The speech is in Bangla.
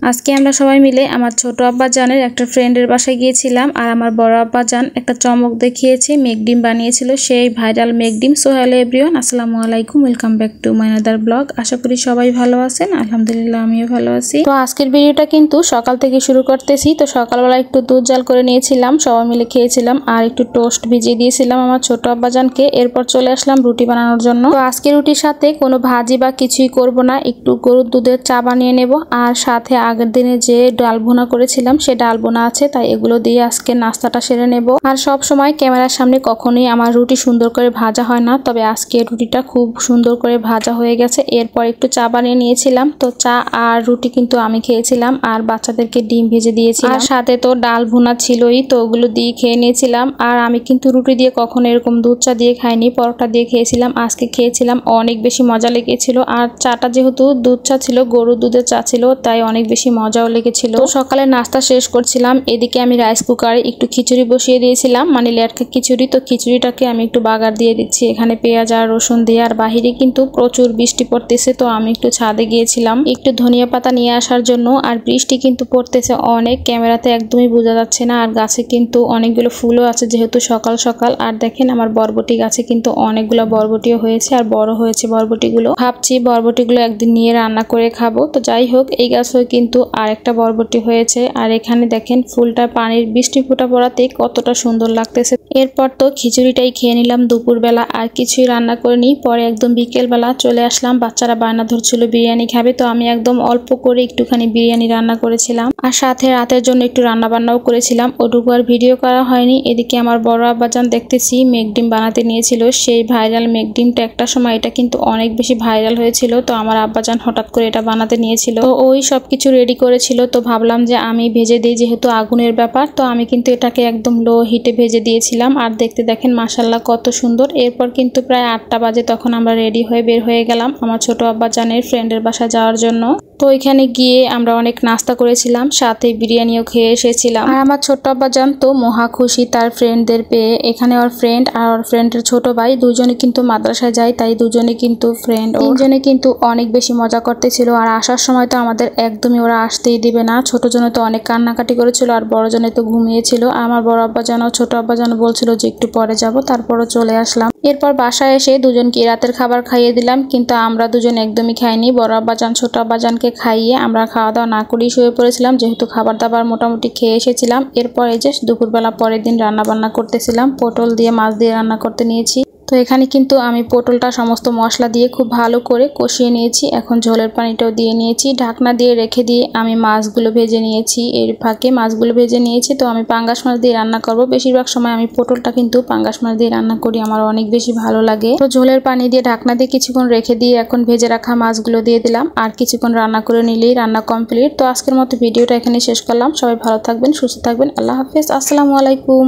আজকে আমরা সবাই মিলে আমার ছোট আব্বাজানের একটা ফ্রেন্ডের বাসায় গিয়েছিলাম আর আমার বড় আব্বাজান একটা চমক দেখিয়েছে, মেঘ ডিম বানিয়েছিল, সেই ভাইরাল মেঘ ডিম। সো হ্যালো এভরিওয়ান, আসসালামু আলাইকুম, welcome back to my other blog. আশা করি সবাই ভালো আছেন, আলহামদুলিল্লাহ আমিও ভালো আছি। তো আজকের ভিডিওটা কিন্তু সকাল থেকে শুরু করতেছি। তো সকালবেলা একটু দুধ জাল করে নিয়েছিলাম, সবাই মিলে খেয়েছিলাম, আর একটু টোস্ট ভিজিয়ে দিয়েছিলাম আমার ছোট আব্বাজানকে। এরপর চলে আসলাম রুটি বানানোর জন্য। তো আজকে রুটির সাথে কোনো ভাজি বা কিছুই করব না, একটু গরুর দুধের চা বানিয়ে নেব, আর সাথে আগের দিনে যে ডাল ভুনা করেছিলাম সে ডাল ভুনা আছে, তাই এগুলো দিয়ে আজকে নাস্তাটা সেরে নেব। আর সব সময় ক্যামেরার সামনে কখনোই আমার রুটি সুন্দর করে ভাজা হয় না, তবে আজকে রুটিটা খুব সুন্দর করে ভাজা হয়ে গেছে। এরপর একটু চা বানিয়ে নিয়েছিলাম। তো চা আর রুটি কিন্তু আমি খেয়েছিলাম, আর বাচ্চাদেরকে ডিম ভেজে দিয়েছিলাম, আর সাথে তো ডাল ভুনা ছিলই, তো ওগুলো দিয়ে খেয়ে নিয়েছিলাম। আর আমি কিন্তু রুটি দিয়ে কখনো এরকম দুধ চা দিয়ে খাইনি, পরোটা দিয়ে খেয়েছিলাম। আজকে খেয়েছিলাম, অনেক বেশি মজা লেগেছিল। আর চাটা যেহেতু দুধ চা ছিল, গরুর দুধের চা ছিল, তাই অনেক বেশি মজাও লেগেছিল। তো সকালে নাস্তা শেষ করছিলাম, এদিকে আমি রাইস কুকারে একটু খিচুড়ি বসিয়ে দিয়েছিলাম, মানে লেটকা খিচুড়ি। তো খিচুড়িটাকে আমি একটু বাগার দিয়ে দিচ্ছি, এখানে পেঁয়াজ আর রসুন দিয়ে। আর বাহিরে কিন্তু প্রচুর বৃষ্টি পড়তেছে, তো আমি একটু ছাদে গিয়েছিলাম একটু ধনিয়া পাতা নিয়ে আসার জন্য। আর বৃষ্টি কিন্তু পড়তেছে অনেক, ক্যামেরাতে একদমই বোঝা যাচ্ছে না। আর গাছে কিন্তু অনেকগুলো ফুলও আছে যেহেতু সকাল সকাল। আর দেখেন আমার বরবটি গাছে কিন্তু অনেকগুলো বরবটিও হয়েছে, আর বড় হয়েছে বরবটিগুলো। ভাবছি বরবটিগুলো একদিন নিয়ে রান্না করে খাবো। তো যাই হোক, এই গাছেও কিন্তু আর একটা বরবটি হয়েছে। আর এখানে দেখেন ফুলটা পানির বৃষ্টি ফোঁটা পড়াতেই কতটা সুন্দর লাগতেছে। এরপর তো খিচুড়িটাই খেয়ে নিলাম দুপুরবেলা, আর কিছুই রান্না করিনি। পরে একদম বিকেলবেলা চলে আসলাম, বাচ্চারা বায়না ধরছিল বিরিয়ানি খাবে, তো আমি একদম অল্প করে একটুখানি বিরিয়ানি রান্না করেছিলাম, আর সাথে রাতের জন্য একটু রান্না বান্নাও করেছিলাম। ওটুকু আর ভিডিও করা হয়নি। এদিকে আমার বড় আব্বাজান দেখতেছি মেঘ ডিম বানাতে নিয়েছিল, সেই ভাইরাল মেঘ ডিমটা। একটা সময় এটা কিন্তু অনেক বেশি ভাইরাল হয়েছিল, তো আমার আব্বাজান হঠাৎ করে এটা বানাতে নিয়েছিল। তো ওই সবকিছু রেডি করেছিল, তো ভাবলাম যে আমি ভেজে দিই, যেহেতু আগুনের ব্যাপার। তো আমি কিন্তু এটাকে একদম লো হিটে ভেজে দিয়েছিলাম, আর দেখতে দেখেন মাশাল্লাহ কত সুন্দর। এরপর কিন্তু প্রায় 8টা বাজে, তখন আমরা রেডি হয়ে বের হয়ে গেলাম আমার ছোট আব্বাজানের ফ্রেন্ডের বাসায় যাওয়ার জন্য। তো এখানে গিয়ে আমরা অনেক নাস্তা করেছিলাম, সাথে বিরিয়ানিও খেয়ে এসেছিলাম। আর আমার ছোট আব্বাজান তো মহা খুশি তার ফ্রেন্ডদের পেয়ে। এখানে ওর ফ্রেন্ড আর ওর ফ্রেন্ডের ছোট ভাই দুজনে কিন্তু মাদ্রাসায় যায়, তাই দুজনে কিন্তু ফ্রেন্ড। তিনজনে কিন্তু অনেক বেশি মজা করতেছিল। আর আসার সময় তো আমাদের একদমই ওরা আসতেই দিবে না। ছোট জনে তো অনেক কান্নাকাটি করেছিল, আর বড় জনে তো ঘুমিয়েছিল। আমার বড় আব্বাজান ও ছোট আব্বাজান বলছিল যে একটু পরে যাব, তারপরও চলে আসলাম। এরপর বাসায় এসে দুজনকে রাতের খাবার খাইয়ে দিলাম, কিন্তু আমরা দুজন একদমই খাইনি। বড় আব্বাজান ছোট আব্বাজানকে খাইয়ে আমরা খাওয়া দাওয়া না করেই শুয়ে পড়েছিলাম, যেহেতু খাবার দাবার মোটামুটি খেয়ে এসেছিলাম। এরপর এই যে দুপুরবেলা পরের দিন রান্না বান্না করতেছিলাম, পটল দিয়ে মাছ দিয়ে রান্না করতে নিয়েছি। তো এখানে কিন্তু আমি পটলটা সমস্ত মশলা দিয়ে খুব ভালো করে কষিয়ে নিয়েছি। এখন ঝোলের পানিটাও দিয়ে নিয়েছি, ঢাকনা দিয়ে রেখে দিয়ে আমি মাছগুলো ভেজে নিয়েছি। এর ফাঁকে মাছগুলো ভেজে নিয়েছি। তো আমি পাঙ্গাস মাছ দিয়ে রান্না করব। বেশিরভাগ সময় আমি পটলটা কিন্তু পাঙ্গাস মাছ দিয়ে রান্না করি, আমার অনেক বেশি ভালো লাগে। তো ঝোলের পানি দিয়ে ঢাকনা দিয়ে কিছুক্ষণ রেখে দিয়ে এখন ভেজে রাখা মাছগুলো দিয়ে দিলাম, আর কিছুক্ষণ রান্না করে নিলেই রান্না কমপ্লিট। তো আজকের মতো ভিডিওটা এখানে শেষ করলাম। সবাই ভালো থাকবেন, সুস্থ থাকবেন, আল্লাহ হাফেজ, আসসালামু আলাইকুম।